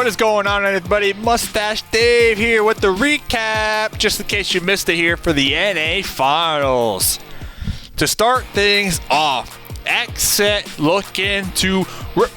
What is going on, everybody? Mustache Dave here with the recap, just in case you missed it here for the NA Finals. To start things off, X set looking to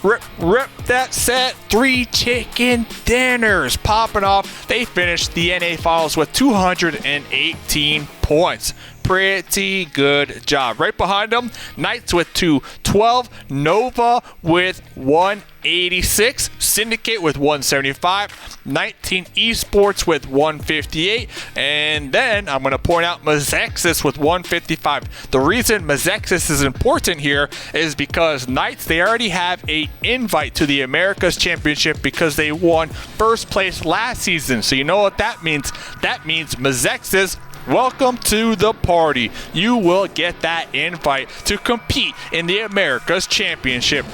rip that set. 3 chicken dinners popping off. They finished the NA Finals with 218 points. Pretty good job. Right behind them, Knights with 212, Nova with 186, Syndicate with 175, 19 Esports with 158, and then I'm going to point out Mazexis with 155. The reason Mazexis is important here is because Knights, they already have an invite to the Americas Championship because they won first place last season. So you know what that means? That means Mazexis, welcome to the party. You will get that invite to compete in the Americas Championship.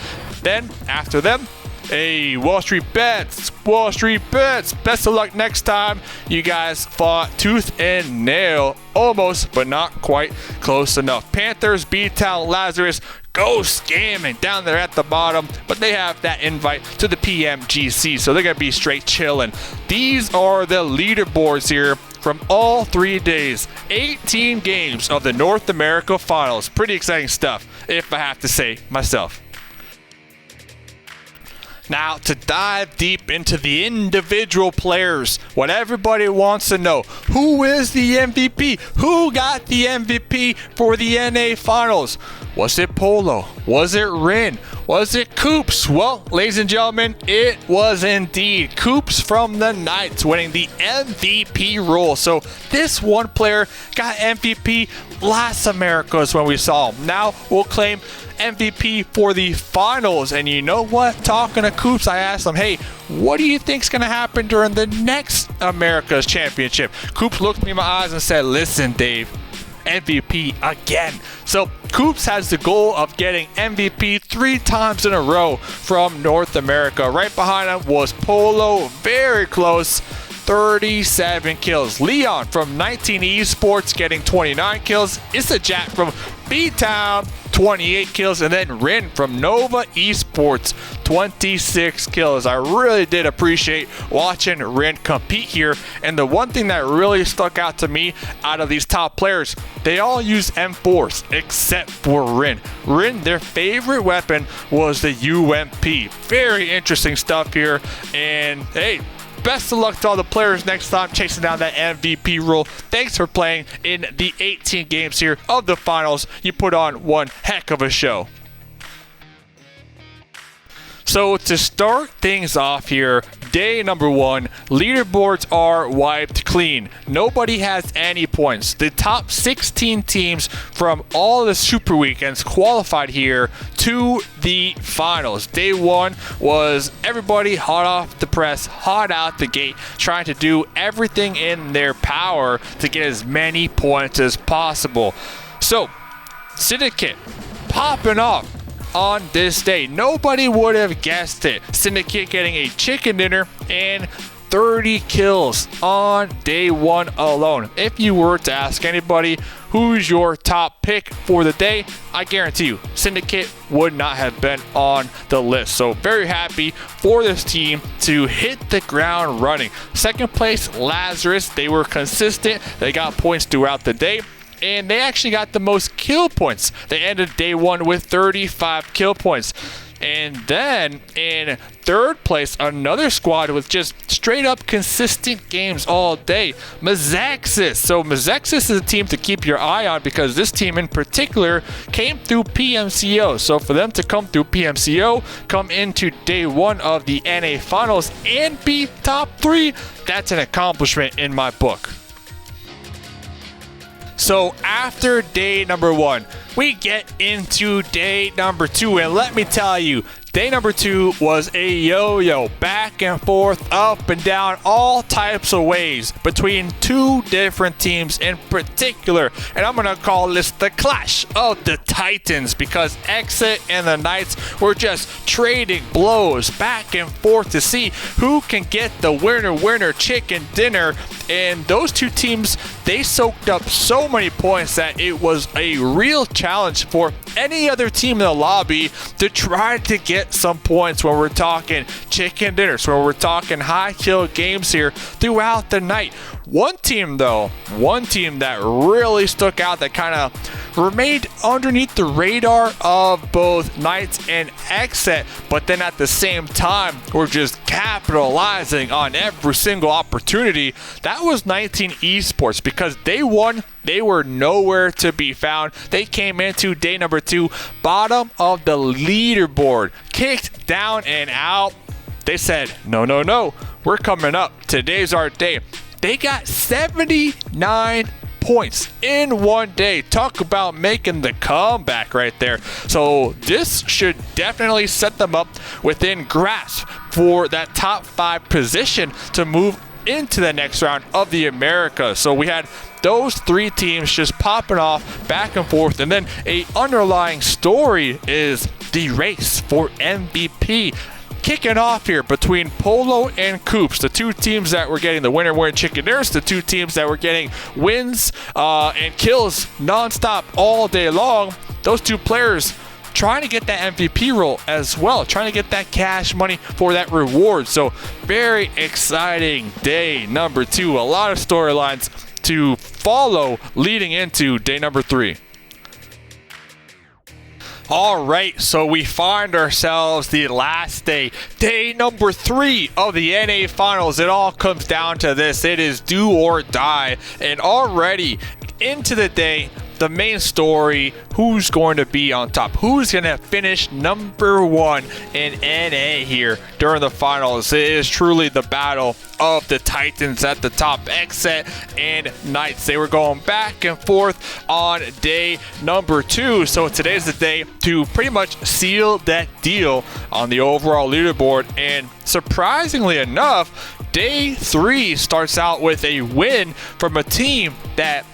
Then, after them, hey, Wall Street Bets. Best of luck next time. You guys fought tooth and nail. Almost, but not quite close enough. Panthers, B-Town, Lazarus, go scamming down there at the bottom, but they have that invite to the PMGC, so they're going to be straight chilling. These are the leaderboards here from all 3 days. 18 games of the North America Finals. Pretty exciting stuff, if I have to say myself. Now, to dive deep into the individual players, what everybody wants to know, who is the MVP? Who got the MVP for the NA Finals? Was it Polo? Was it Rin? Was it Coops? Well, ladies and gentlemen, it was indeed Coops from the Knights winning the MVP role. So this one player got MVP last Americas when we saw him. Now we'll claim MVP for the finals. And you know what? Talking to Coops, I asked him, hey, what do you think's going to happen during the next America's Championship? Coops looked me in my eyes and said, listen, Dave, MVP again. So Coops has the goal of getting MVP 3 times in a row from North America. Right behind him was Polo, very close, 37 kills. Leon from 19 Esports getting 29 kills. Isajat from B-Town, 28 kills, and then Rin from Nova Esports, 26 kills. I really did appreciate watching Rin compete here, and the one thing that really stuck out to me out of these top players, they all use M4s except for Rin. Rin, their favorite weapon was the UMP. Very interesting stuff here, and hey, best of luck to all the players next time chasing down that MVP rule. Thanks for playing in the 18 games here of the finals. You put on one heck of a show. So to start things off here, day number 1, leaderboards are wiped clean. Nobody has any points. The top 16 teams from all the Super Weekends qualified here to the finals. Day 1 was everybody hot off the press, hot out the gate, trying to do everything in their power to get as many points as possible. So, Syndicate popping off on this day. Nobody would have guessed it. Syndicate getting a chicken dinner and 30 kills on day 1 alone. If you were to ask anybody who's your top pick for the day, I guarantee you Syndicate would not have been on the list. So very happy for this team to hit the ground running. Second place, Lazarus. They were consistent. They got points throughout the day, and they actually got the most kill points. They ended day 1 with 35 kill points. And then in third place, another squad with just straight up consistent games all day, Mazexis. So Mazexis is a team to keep your eye on because this team in particular came through PMCO. So for them to come through PMCO, come into day 1 of the NA Finals and be top 3, that's an accomplishment in my book. So after day number 1, we get into day number 2, and let me tell you, day number 2 was a yo-yo, back and forth, up and down, all types of ways between 2 different teams in particular. And I'm going to call this the clash of the Titans because Exit and the Knights were just trading blows back and forth to see who can get the winner chicken dinner. And those 2 teams, they soaked up so many points that it was a real challenge for any other team in the lobby to try to get some points when we're talking chicken dinners, when we're talking high kill games here throughout the night. One team that really stuck out, that kind of remained underneath the radar of both Knights and Exet, but then at the same time we're just capitalizing on every single opportunity. That was 19 Esports, because they won. They were nowhere to be found. They came into day number 2 bottom of the leaderboard, kicked down and out. They said, no, we're coming up. Today's our day. They got 79 points in one day. Talk about making the comeback right there. So this should definitely set them up within grasp for that top 5 position to move into the next round of the Americas. So we had those 3 teams just popping off back and forth, and then a underlying story is the race for MVP kicking off here between Polo and Coops, the 2 teams that were getting the winner chicken dinners, the 2 teams that were getting wins and kills nonstop all day long. Those 2 players trying to get that MVP role as well, trying to get that cash money for that reward. So very exciting day number 2. A lot of storylines to follow leading into day number 3. All right, so we find ourselves the last day, day number 3 of the NA Finals. It all comes down to this. It is do or die. And already into the day, the main story, who's going to be on top? Who's going to finish number 1 in NA here during the finals? It is truly the battle of the Titans at the top, Exet and Knights. They were going back and forth on day number 2. So today's the day to pretty much seal that deal on the overall leaderboard. And surprisingly enough, day 3 starts out with a win from a team that,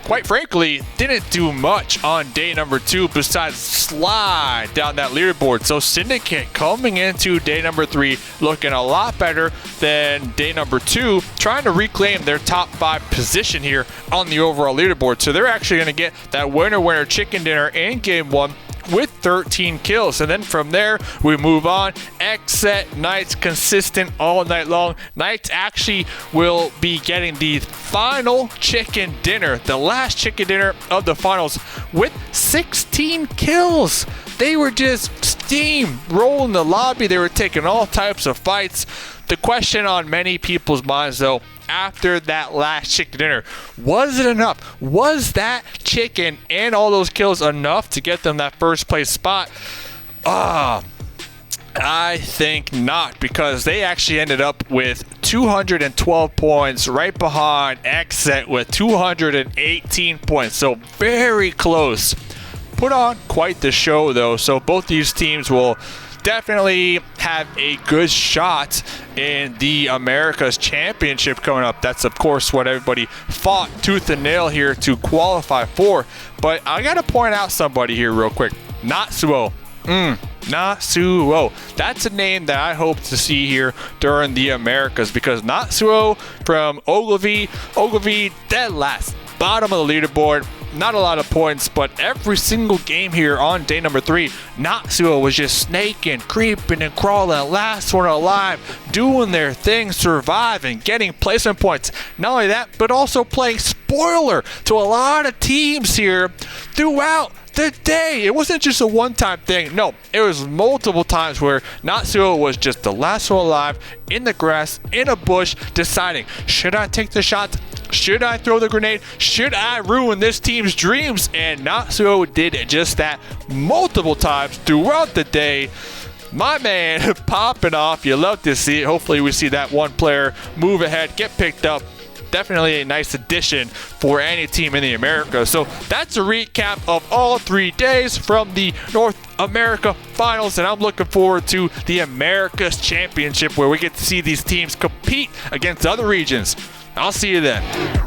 quite frankly, didn't do much on day number 2 besides slide down that leaderboard. So Syndicate coming into day number 3 looking a lot better than day number 2, trying to reclaim their top 5 position here on the overall leaderboard. So they're actually going to get that winner chicken dinner in game 1 with 13 kills. And then from there we move on. Exet, Knights consistent all night long. Knights actually will be getting the final chicken dinner, the last chicken dinner of the finals, with 16 kills. They were just steamrolling the lobby. They were taking all types of fights. The question on many people's minds, though, after that last chicken dinner, was it enough? Was that chicken and all those kills enough to get them that first place spot? I think not, because they actually ended up with 212 points, right behind Exet with 218 points. So very close. Put on quite the show, though. So both these teams will definitely have a good shot in the Americas Championship coming up. That's, of course, what everybody fought tooth and nail here to qualify for. But I got to point out somebody here real quick. Natsuo. Natsuo. That's a name that I hope to see here during the Americas, because Natsuo from Ogilvy, dead last, bottom of the leaderboard. Not a lot of points, but every single game here on day number 3, Natsuo was just snaking, creeping, and crawling, last one alive, doing their thing, surviving, getting placement points. Not only that, but also playing spoiler to a lot of teams here throughout the day. It wasn't just a one-time thing. No, it was multiple times where Natsuo was just the last one alive, in the grass, in a bush, deciding, should I take the shot? Should I throw the grenade? Should I ruin this team's dreams? And Natsuo did just that multiple times throughout the day. My man popping off. You love to see it. Hopefully we see that one player move ahead, get picked up. Definitely a nice addition for any team in the Americas. So that's a recap of all 3 days from the North America Finals, and I'm looking forward to the Americas Championship, where we get to see these teams compete against other regions. I'll see you then.